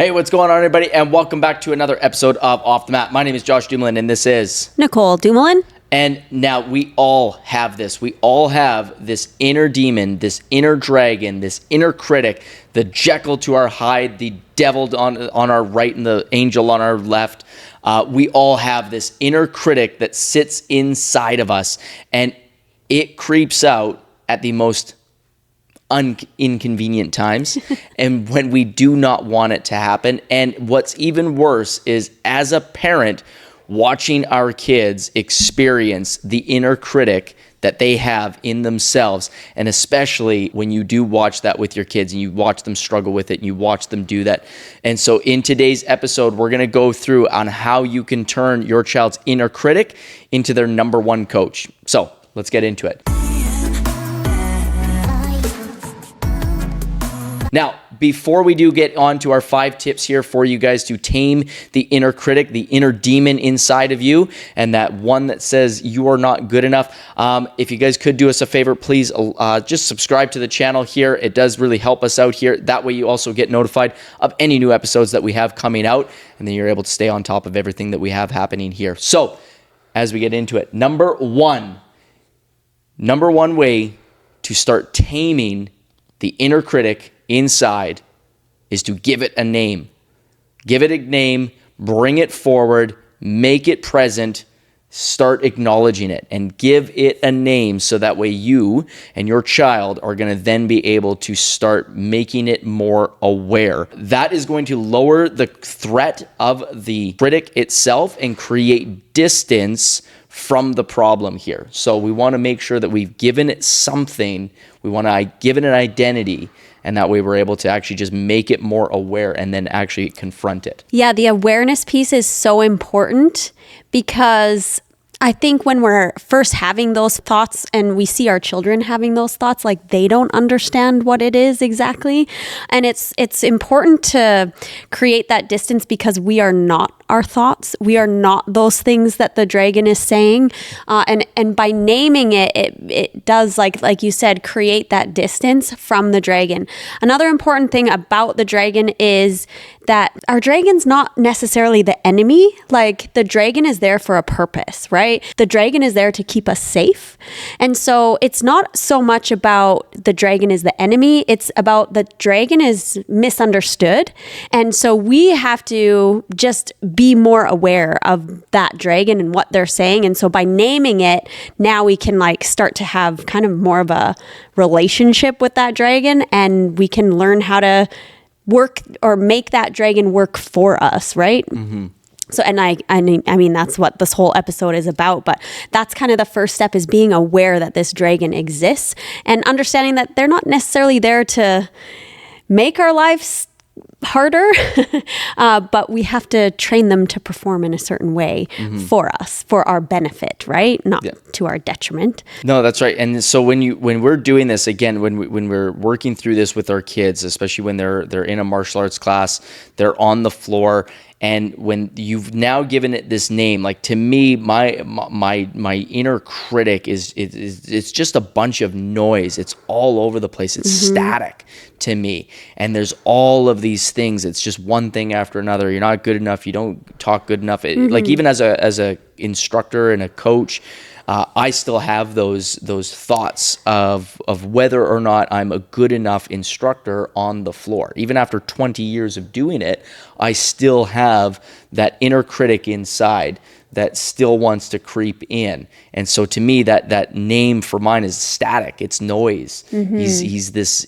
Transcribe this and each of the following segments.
Hey, what's going on, everybody? And welcome back to another episode of Off the Mat. My name is Josh Dumoulin, and this is Nicole Dumoulin. And now we all have this. We all have this inner demon, this inner dragon, this inner critic, the Jekyll to our Hyde, the devil on our right and the angel on our left. We all have this inner critic that sits inside of us, and it creeps out at the most inconvenient times and when we do not want it to happen. And what's even worse is, as a parent, watching our kids experience the inner critic that they have in themselves. And especially when you do watch that with your kids and you watch them struggle with it and you watch them do that. And so in today's episode, we're going to go through on how you can turn your child's inner critic into their number one coach. So let's get into it. Now, before we do get on to our 5 tips here for you guys to tame the inner critic, the inner demon inside of you, and that one that says you are not good enough, if you guys could do us a favor, please just subscribe to the channel here. It does really help us out here. That way you also get notified of any new episodes that we have coming out, and then you're able to stay on top of everything that we have happening here. So, as we get into it, number one way to start taming the inner critic inside is to give it a name. Give it a name, bring it forward, make it present, start acknowledging it, and give it a name so that way you and your child are going to then be able to start making it more aware. That is going to lower the threat of the critic itself and create distance from the problem here. So we want to make sure that we've given it something. We want to give it an identity. And that way we're able to actually just make it more aware and then actually confront it. Yeah, the awareness piece is so important because I think when we're first having those thoughts and we see our children having those thoughts, like they don't understand what it is exactly. And it's important to create that distance because we are not our thoughts. We are not those things that the dragon is saying. And by naming it, it does, like you said, create that distance from the dragon. Another important thing about the dragon is that our dragon's not necessarily the enemy. Like, the dragon is there for a purpose, right? The dragon is there to keep us safe. And so it's not so much about the dragon is the enemy. It's about the dragon is misunderstood. And so we have to just be more aware of that dragon and what they're saying. And so by naming it, now we can start to have kind of more of a relationship with that dragon, and we can learn how to work or make that dragon work for us, right? Mm-hmm. So, and I mean, that's what this whole episode is about, but that's kind of the first step, is being aware that this dragon exists and understanding that they're not necessarily there to make our lives harder, but we have to train them to perform in a certain way for us, for our benefit, right? Not to our detriment. No, that's right. And so when we're doing this, again, when we're working through this with our kids, especially when they're in a martial arts class, they're on the floor, and when you've now given it this name, like, to me, my inner critic it's just a bunch of noise. It's all over the place. It's static to me. And there's all of these things. It's just one thing after another. You're not good enough. You don't talk good enough. Like, even as a instructor and a coach, I still have those thoughts of whether or not I'm a good enough instructor on the floor. Even after 20 years of doing it, I still have that inner critic inside that still wants to creep in. And so to me, that name for mine is static. It's noise. He's this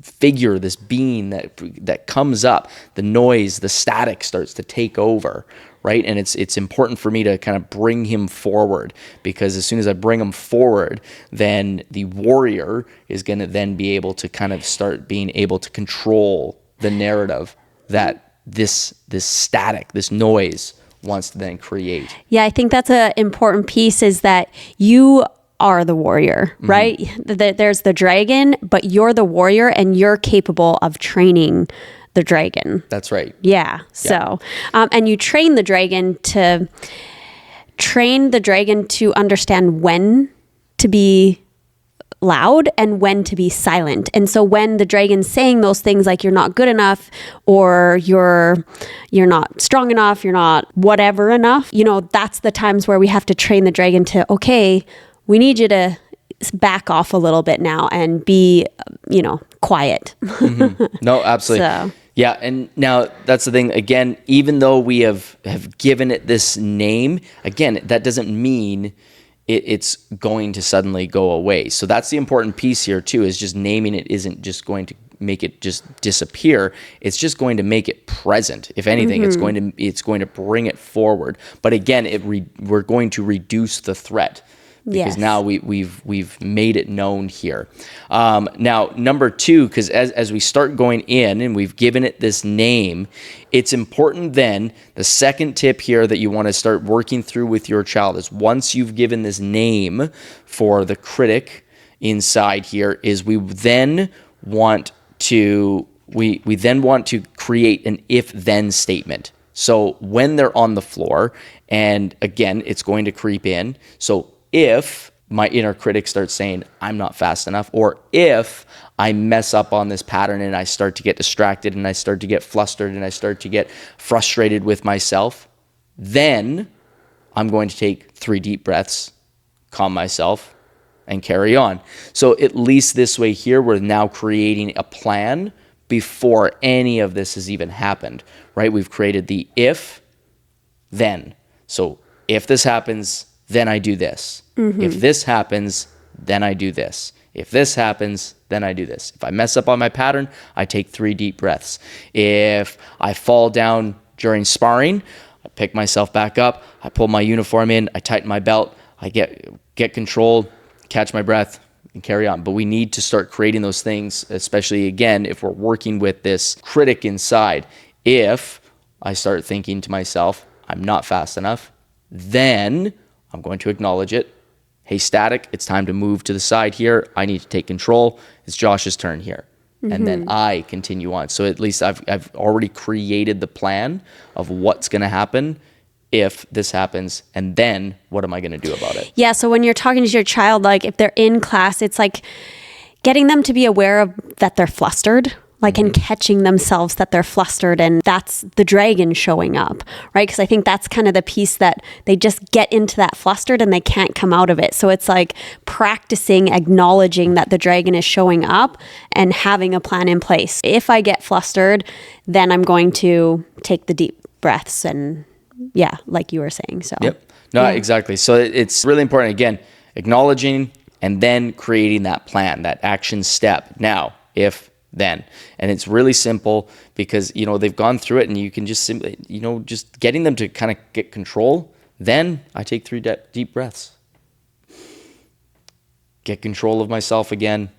figure, this being that comes up. The noise, the static starts to take over. Right. And it's important for me to kind of bring him forward, because as soon as I bring him forward, then the warrior is going to then be able to kind of start being able to control the narrative that this static, this noise wants to then create. Yeah, I think that's an important piece, is that you are the warrior, right? There's the dragon, but you're the warrior, and you're capable of training the dragon. That's right. Yeah. So, and you train the dragon to understand when to be loud and when to be silent. And so when the dragon's saying those things like you're not good enough or you're not strong enough, you're not whatever enough, that's the times where we have to train the dragon to, okay, we need you to back off a little bit now and be, quiet. No, absolutely. So. Yeah. And now that's the thing, again, even though we have given it this name, again, that doesn't mean it's going to suddenly go away. So that's the important piece here too, is just naming it isn't just going to make it just disappear. It's just going to make it present. If anything, it's going to bring it forward. But again, we're going to reduce the threat. Because now we've made it known here. Now, number 2, because as we start going in and we've given it this name, it's important then, the second tip here that you want to start working through with your child is once you've given this name for the critic inside here, is we then want to create an if-then statement. So when they're on the floor, and again, it's going to creep in. So if my inner critic starts saying, I'm not fast enough, or if I mess up on this pattern and I start to get distracted and I start to get flustered and I start to get frustrated with myself, then I'm going to take 3 deep breaths, calm myself, and carry on. So at least this way here, we're now creating a plan before any of this has even happened, right? We've created the if, then. So if this happens, then I do this. If this happens, then I do this. If this happens, then I do this. If I mess up on my pattern, I take 3 deep breaths. If I fall down during sparring, I pick myself back up, I pull my uniform in, I tighten my belt, I get control, catch my breath, and carry on. But we need to start creating those things, especially again, if we're working with this critic inside. If I start thinking to myself, I'm not fast enough, then I'm going to acknowledge it. Hey, static, it's time to move to the side here. I need to take control. It's Josh's turn here. And then I continue on. So at least I've already created the plan of what's going to happen if this happens, and then what am I going to do about it? Yeah, so when you're talking to your child, like if they're in class, it's like getting them to be aware of that they're flustered, like and catching themselves that they're flustered, and that's the dragon showing up, right? Because I think that's kind of the piece that they just get into that flustered and they can't come out of it. So it's like practicing acknowledging that the dragon is showing up and having a plan in place. If I get flustered, then I'm going to take the deep breaths and yeah, like you were saying. So yep. No, exactly. So it's really important, again, acknowledging and then creating that plan, that action step. Now, if then. And it's really simple because, they've gone through it and you can just simply, just getting them to kind of get control. Then I take 3 deep breaths. Get control of myself again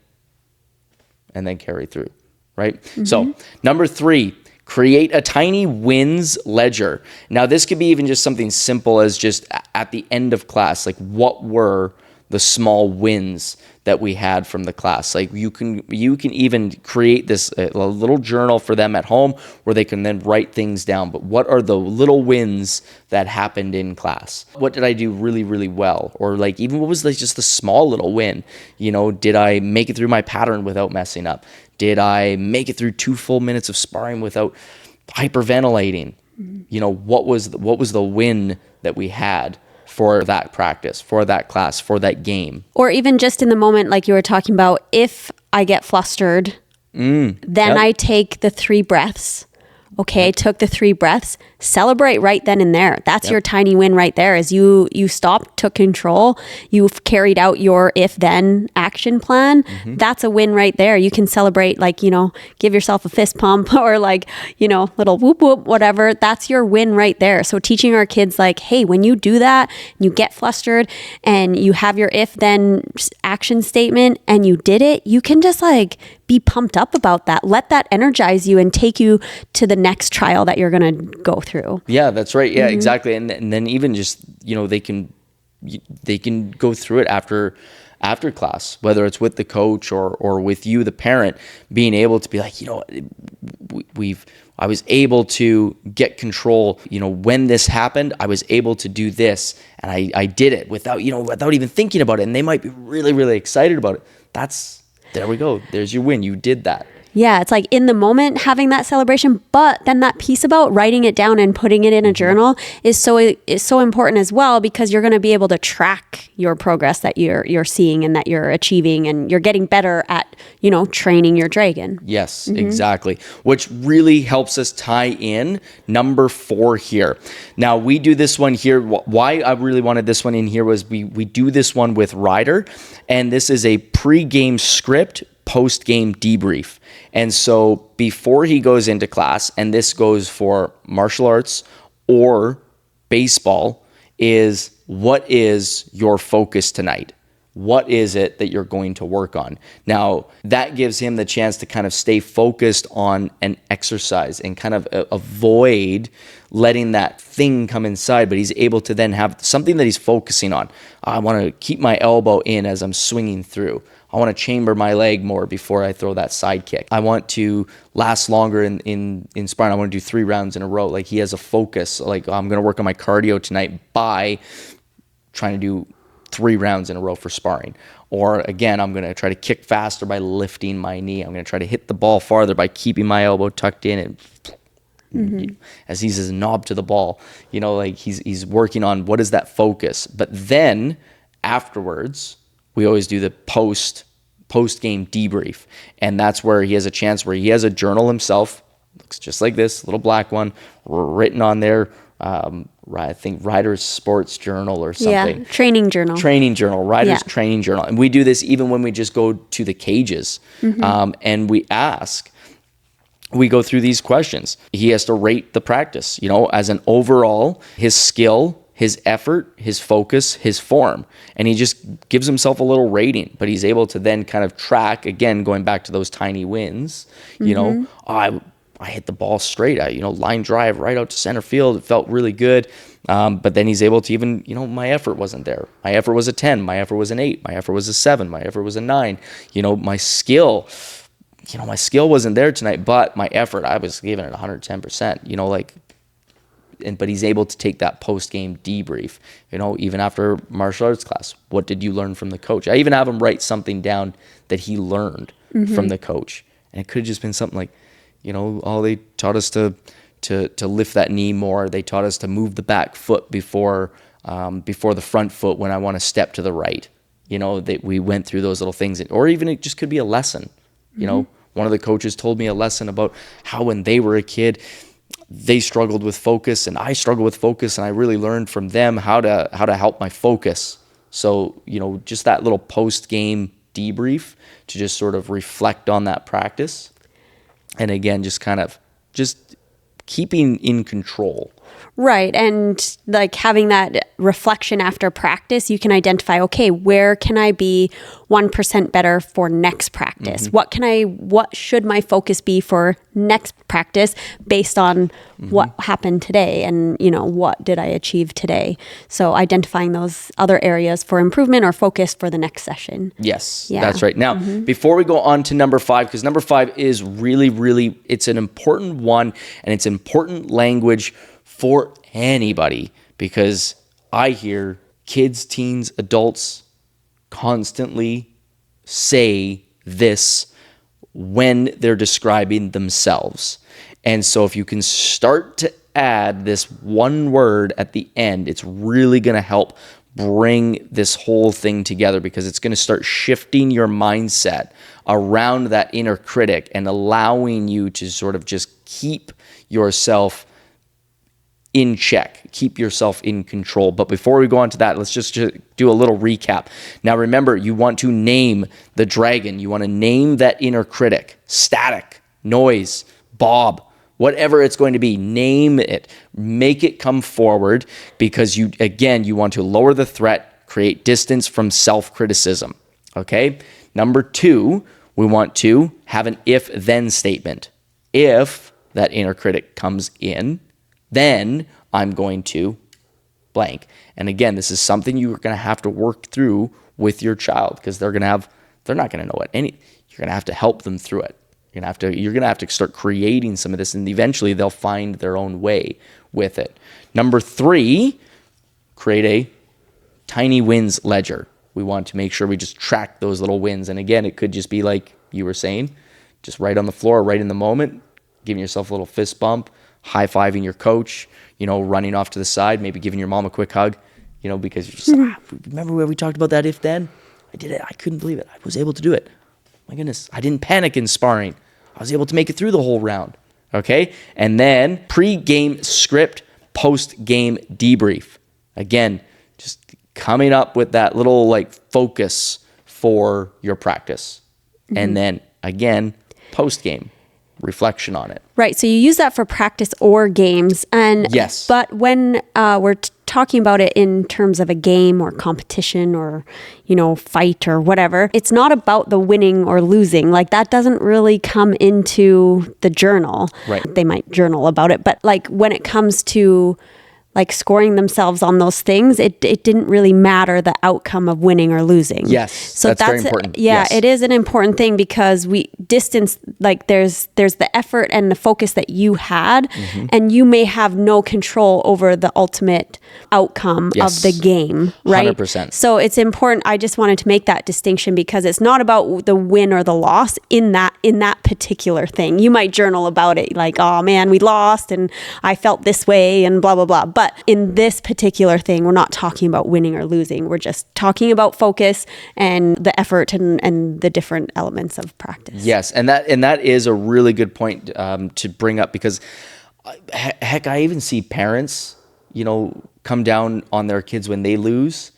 and then carry through, right? So number 3, create a tiny wins ledger. Now this could be even just something simple as just at the end of class, like what were the small wins that we had from the class. Like you can even create this a little journal for them at home where they can then write things down. But what are the little wins that happened in class? What did I do really, really well? Or like even what was like just the small little win? Did I make it through my pattern without messing up? Did I make it through 2 full minutes of sparring without hyperventilating? What was the win that we had for that practice, for that class, for that game? Or even just in the moment, like you were talking about, if I get flustered, then I take the 3 breaths. Okay, I took the 3 breaths. Celebrate right then and there. That's your tiny win right there. Is you stopped, took control, you've carried out your if-then action plan. That's a win right there. You can celebrate, like, give yourself a fist pump or like, little whoop whoop, whatever. That's your win right there. So teaching our kids like, hey, when you do that, you get flustered and you have your if-then action statement and you did it, you can just like be pumped up about that. Let that energize you and take you to the next trial that you're going to go through. Yeah, that's right. Yeah, exactly. And then even just, they can go through it after after class, whether it's with the coach or with you, the parent, being able to be like, I was able to get control. When this happened, I was able to do this, and I did it without even thinking about it. And they might be really, really excited about it. There we go. There's your win. You did that. Yeah, it's like in the moment having that celebration, but then that piece about writing it down and putting it in a journal is so important as well, because you're going to be able to track your progress that you're seeing and that you're achieving, and you're getting better at, training your dragon. Yes, exactly. Which really helps us tie in number 4 here. Now, we do this one here. Why I really wanted this one in here was we do this one with Ryder, and this is a pre-game script, post-game debrief. And so before he goes into class, and this goes for martial arts or baseball, is what is your focus tonight? What is it that you're going to work on? Now, that gives him the chance to kind of stay focused on an exercise and kind of avoid letting that thing come inside, but he's able to then have something that he's focusing on. I want to keep my elbow in as I'm swinging through. I want to chamber my leg more before I throw that side kick. I want to last longer in sparring. I want to do 3 rounds in a row. Like, he has a focus. Like, I'm going to work on my cardio tonight by trying to do 3 rounds in a row for sparring. Or again, I'm going to try to kick faster by lifting my knee. I'm going to try to hit the ball farther by keeping my elbow tucked in, and as he's his knob to the ball, like he's working on what is that focus. But then afterwards, we always do the post-game debrief. And that's where he has a chance where he has a journal himself. Looks just like this, little black one, written on there. I think Ryder's Sports Journal or something. Yeah, training journal. Ryder's training journal. And we do this even when we just go to the cages. And we go through these questions. He has to rate the practice, as an overall, his skill, his effort, his focus, his form. And he just gives himself a little rating, but he's able to then kind of track, again, going back to those tiny wins, I hit the ball straight, line drive right out to center field. It felt really good. But then he's able to even, my effort wasn't there. My effort was a 10. My effort was an 8. My effort was a 7. My effort was a 9. My skill wasn't there tonight, but my effort, I was giving it 110%, but he's able to take that post-game debrief, even after martial arts class. What did you learn from the coach? I even have him write something down that he learned from the coach. And it could have just been something like, they taught us to lift that knee more. They taught us to move the back foot before the front foot when I want to step to the right. We went through those little things. Or even it just could be a lesson. One of the coaches told me a lesson about how when they were a kid, they struggled with focus, and I struggled with focus, and I really learned from them how to help my focus. So, just that little post-game debrief to just sort of reflect on that practice. And again, just keeping in control. Right. And like having that reflection after practice, you can identify, okay, where can I be 1% better for next practice? What should my focus be for next practice based on what happened today and, what did I achieve today? So identifying those other areas for improvement or focus for the next session. Yes, that's right. Now, before we go on to number 5, because number 5 is really, really, it's an important one, and it's important language for anybody, because I hear kids, teens, adults constantly say this when they're describing themselves. And so if you can start to add this one word at the end, it's really going to help bring this whole thing together, because it's going to start shifting your mindset around that inner critic and allowing you to sort of just keep yourself in check, keep yourself in control. But before we go on to that, let's just do a little recap. Now, remember, you want to name the dragon. You want to name that inner critic. Static, noise, Bob, whatever it's going to be, name it. Make it come forward, because you want to lower the threat, create distance from self-criticism. Okay? Number 2, we want to have an if-then statement. If that inner critic comes in, then I'm going to blank. And again, this is something you're going to have to work through with your child, because they're not going to know it. You're going to have to help them through it. You're going to have to start creating some of this, and eventually they'll find their own way with it. Number 3, create a tiny wins ledger. We want to make sure we just track those little wins. And again, it could just be like you were saying, just right on the floor, right in the moment, giving yourself a little fist bump, high-fiving your coach, running off to the side, maybe giving your mom a quick hug, because you're just, remember where we talked about that if then? I did it. I couldn't believe it. I was able to do it. My goodness, I didn't panic in sparring. I was able to make it through the whole round. Okay? And then pre-game script, post-game debrief. Again, just coming up with that little focus for your practice. And then again, post-game reflection on it. Right. So you use that for practice or games. And yes. But when we're talking about it in terms of a game or competition or, fight or whatever, it's not about the winning or losing. That doesn't really come into the journal. Right. They might journal about it. But when it comes to scoring themselves on those things, it didn't really matter the outcome of winning or losing. Yes, so that's very important. Yeah, yes. It is an important thing because we distance, there's the effort and the focus that you had, and you may have no control over the ultimate outcome of the game, right? 100%. So it's important. I just wanted to make that distinction because it's not about the win or the loss in that particular thing. You might journal about it oh man, we lost and I felt this way and blah, blah, blah. But in this particular thing, we're not talking about winning or losing. We're just talking about focus and the effort and the different elements of practice. Yes, and that is a really good point to bring up because, heck, I even see parents, come down on their kids when they lose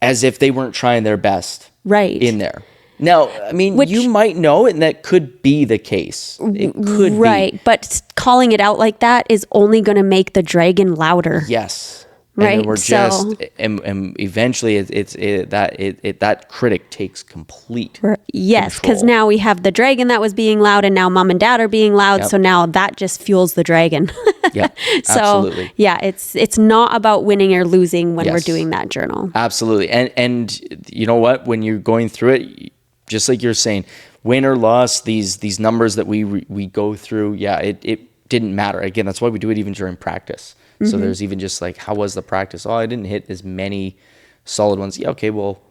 as if they weren't trying their best in there. Now, I mean, you might know, and that could be the case. It could be. Right, but calling it out like that is only going to make the dragon louder. Yes. Right. And we're and eventually that critic takes complete yes, because now we have the dragon that was being loud, and now mom and dad are being loud. Yep. So now that just fuels the dragon. Yeah, so absolutely. Yeah, it's not about winning or losing when we're doing that journal. Absolutely, and you know what? When you're going through it, just like you're saying, win or loss, these numbers that we go through, it didn't matter. Again, that's why we do it even during practice. So there's even just how was the practice? Oh, I didn't hit as many solid ones. Yeah, okay, well,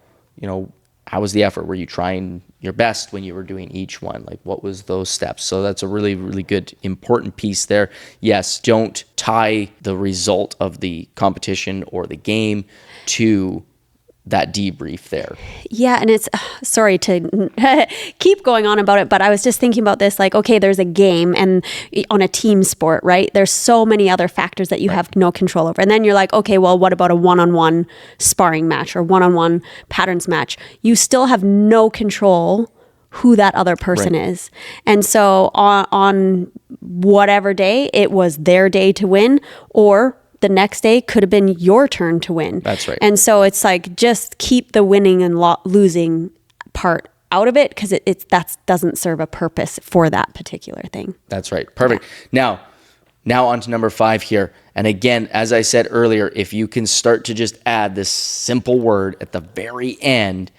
how was the effort? Were you trying your best when you were doing each one? What was those steps? So that's a really, really good, important piece there. Yes, don't tie the result of the competition or the game to that debrief there. Yeah, and it's sorry to keep going on about it, but I was just thinking about this okay, there's a game and on a team sport, right? There's so many other factors that you have no control over. And then you're okay, well, what about a one-on-one sparring match or one-on-one patterns match? You still have no control who that other person is. And so on whatever day, it was their day to win, or the next day could have been your turn to win. That's right. And so it's just keep the winning and losing part out of it because that doesn't serve a purpose for that particular thing. That's right. Perfect. Yeah. Now on to number 5 here. And again, as I said earlier, if you can start to just add this simple word at the very end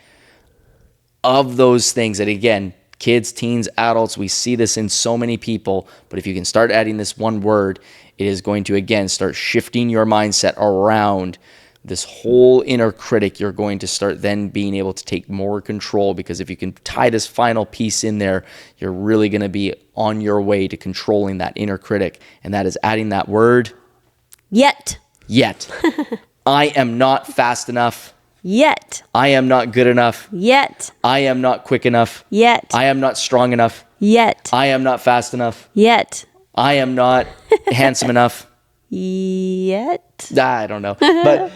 of those things that, again, kids, teens, adults, we see this in so many people, but if you can start adding this one word, it is going to, again, start shifting your mindset around this whole inner critic. You're going to start then being able to take more control, because if you can tie this final piece in there, you're really going to be on your way to controlling that inner critic. And that is adding that word. Yet. I am not fast enough. Yet. I am not good enough. Yet. I am not quick enough. Yet. I am not strong enough. Yet. I am not fast enough. Yet. I am not handsome enough. Yet. I don't know. But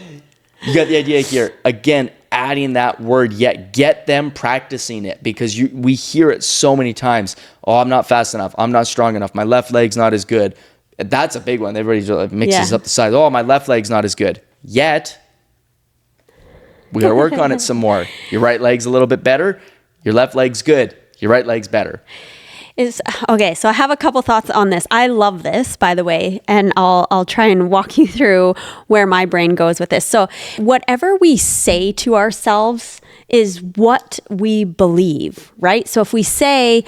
you got the idea here. Again, adding that word yet. Get them practicing it, because we hear it so many times. Oh, I'm not fast enough. I'm not strong enough. My left leg's not as good. That's a big one. Everybody mixes up the sides. Oh, my left leg's not as good. Yet. We got to work on it some more. Your right leg's a little bit better. Your left leg's good. Your right leg's better. is okay. So I have a couple thoughts on this. I love this, by the way, and I'll try and walk you through where my brain goes with this. So whatever we say to ourselves is what we believe, right? So if we say,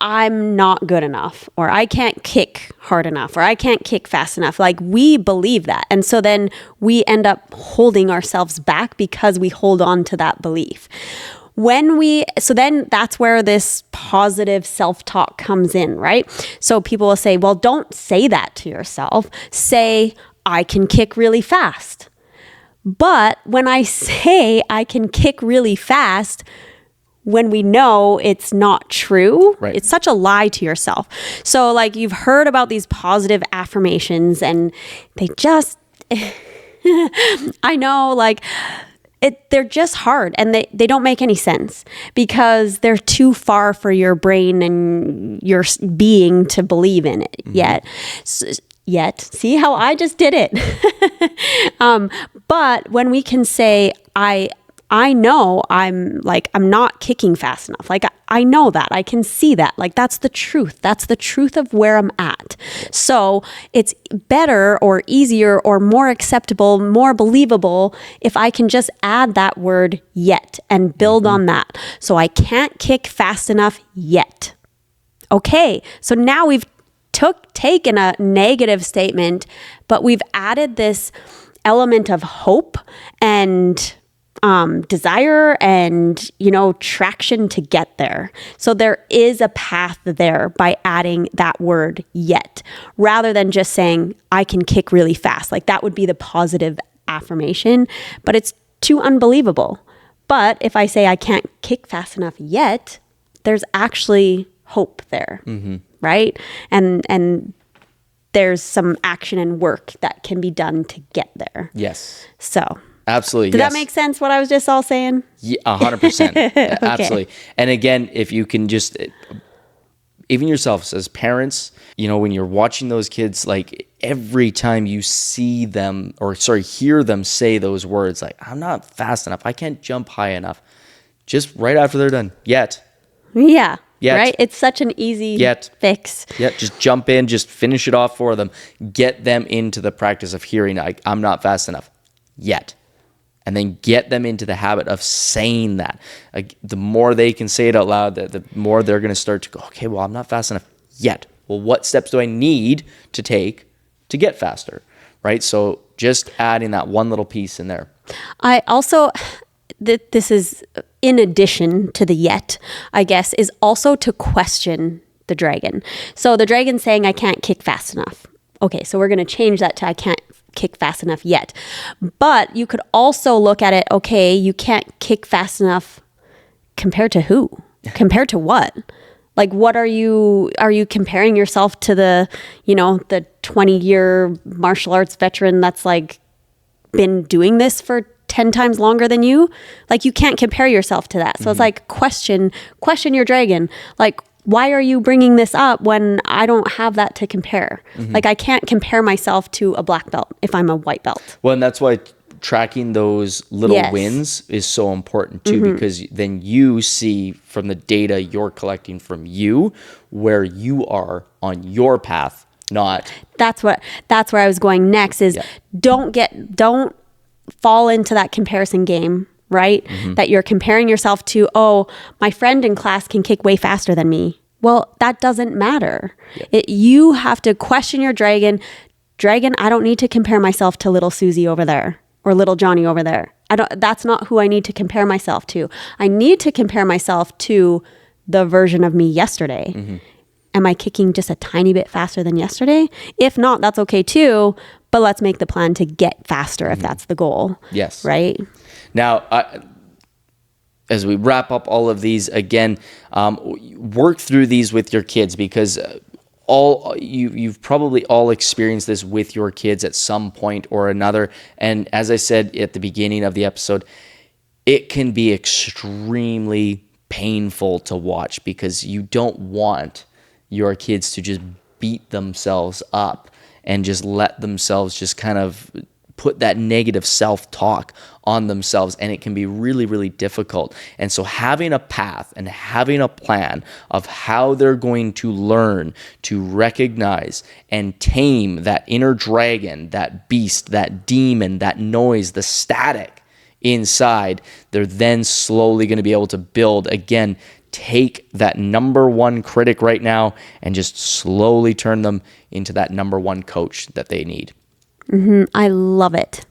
I'm not good enough, or I can't kick hard enough, or I can't kick fast enough, like we believe that. And so then we end up holding ourselves back because we hold on to that belief. So then that's where this positive self-talk comes in, right? So people will say, well, don't say that to yourself. Say, I can kick really fast. But when I say I can kick really fast, when we know it's not true, right, it's such a lie to yourself. So like you've heard about these positive affirmations and they just, I know, like they're just hard and they don't make any sense because they're too far for your brain and your being to believe in it yet. See how I just did it? But when we can say, I know I'm not kicking fast enough. Like I know that, I can see that. Like that's the truth. That's the truth of where I'm at. So it's better or easier or more acceptable, more believable if I can just add that word yet and build on that. So I can't kick fast enough yet. Okay. So now we've taken a negative statement, but we've added this element of hope and desire and, traction to get there. So there is a path there by adding that word yet, rather than just saying, I can kick really fast. Like that would be the positive affirmation, but it's too unbelievable. But if I say I can't kick fast enough yet, there's actually hope there, right? And there's some action and work that can be done to get there. Yes. So absolutely. Did that make sense, what I was just all saying? Yeah, 100%. Okay. Absolutely. And again, if you can just, even yourselves as parents, when you're watching those kids, like every time you see them hear them say those words, like, I'm not fast enough, I can't jump high enough, just right after they're done, yet. Yeah. Yet. Right? It's such an easy fix. Yeah, just jump in, just finish it off for them. Get them into the practice of hearing, I'm not fast enough yet. And then get them into the habit of saying that. Like, the more they can say it out loud, the more they're going to start to go, okay, well, I'm not fast enough yet. Well, what steps do I need to take to get faster? Right? So just adding that one little piece in there. I also, this is in addition to the yet, I guess, is also to question the dragon. So the dragon's saying, I can't kick fast enough. Okay, so we're going to change that to I can't kick fast enough yet. But you could also look at it, okay, you can't kick fast enough compared to who? Compared to what? Like, what are you comparing yourself to the 20-year martial arts veteran that's like been doing this for 10 times longer than you? Like, you can't compare yourself to that. So it's like, question your dragon. Like, why are you bringing this up when I don't have that to compare? Like, I can't compare myself to a black belt if I'm a white belt. Well, and that's why tracking those little wins is so important too, because then you see from the data you're collecting from you where you are on your path, not. That's where I was going next is don't fall into that comparison game. Right? That you're comparing yourself to, oh, my friend in class can kick way faster than me. Well, that doesn't matter. You have to question your dragon. Dragon, I don't need to compare myself to little Susie over there or little Johnny over there. That's not who I need to compare myself to. I need to compare myself to the version of me yesterday. Am I kicking just a tiny bit faster than yesterday? If not, that's okay too. But let's make the plan to get faster if that's the goal. Yes. Right? Now, as we wrap up all of these, again, work through these with your kids, because you've probably all experienced this with your kids at some point or another. And as I said at the beginning of the episode, it can be extremely painful to watch because you don't want your kids to just beat themselves up and just let themselves just kind of put that negative self-talk on themselves, and it can be really, really difficult. And so having a path and having a plan of how they're going to learn to recognize and tame that inner dragon, that beast, that demon, that noise, the static inside, they're then slowly going to be able to build, again, take that number one critic right now and just slowly turn them into that number one coach that they need. I love it.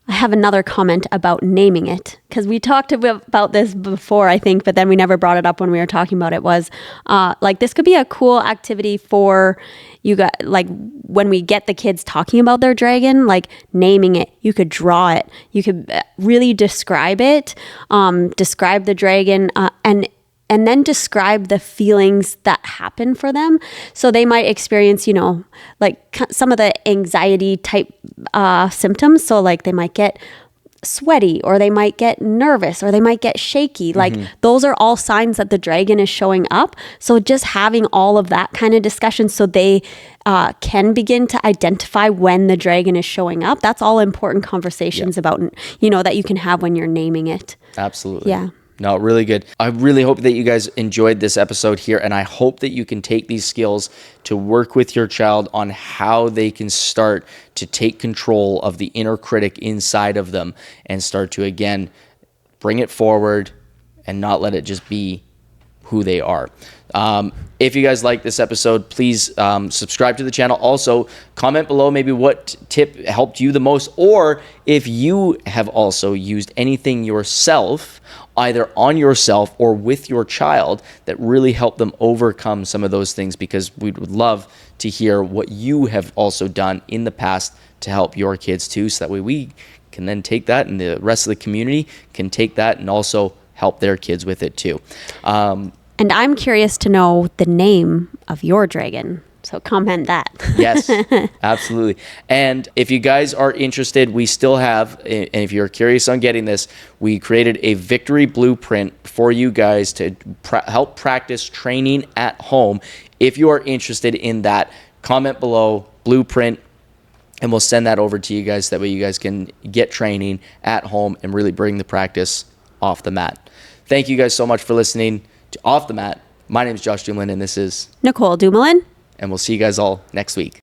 I have another comment about naming it, because we talked about this before, I think, but then we never brought it up when we were talking about it. Was like, this could be a cool activity for you guys, like when we get the kids talking about their dragon, like naming it. You could draw it. You could really describe it, describe the dragon, and then describe the feelings that happen for them. So they might experience, like some of the anxiety type symptoms. So like they might get sweaty, or they might get nervous, or they might get shaky. Like those are all signs that the dragon is showing up. So just having all of that kind of discussion so they can begin to identify when the dragon is showing up. That's all important conversations about, that you can have when you're naming it. Absolutely. Yeah. No, really good. I really hope that you guys enjoyed this episode here, and I hope that you can take these skills to work with your child on how they can start to take control of the inner critic inside of them and start to, again, bring it forward and not let it just be who they are. If you guys like this episode, please subscribe to the channel. Also, comment below maybe what tip helped you the most, or if you have also used anything yourself, either on yourself or with your child, that really helped them overcome some of those things, because we would love to hear what you have also done in the past to help your kids too, so that way we can then take that and the rest of the community can take that and also help their kids with it too. And I'm curious to know the name of your dragon. So comment that. Yes, absolutely. And if you guys are interested, we still have, and if you're curious on getting this, we created a victory blueprint for you guys to help practice training at home. If you are interested in that, comment below, blueprint, and we'll send that over to you guys. That way you guys can get training at home and really bring the practice off the mat. Thank you guys so much for listening to Off the Mat. My name is Josh Dumoulin, and this is Nicole Dumoulin. And we'll see you guys all next week.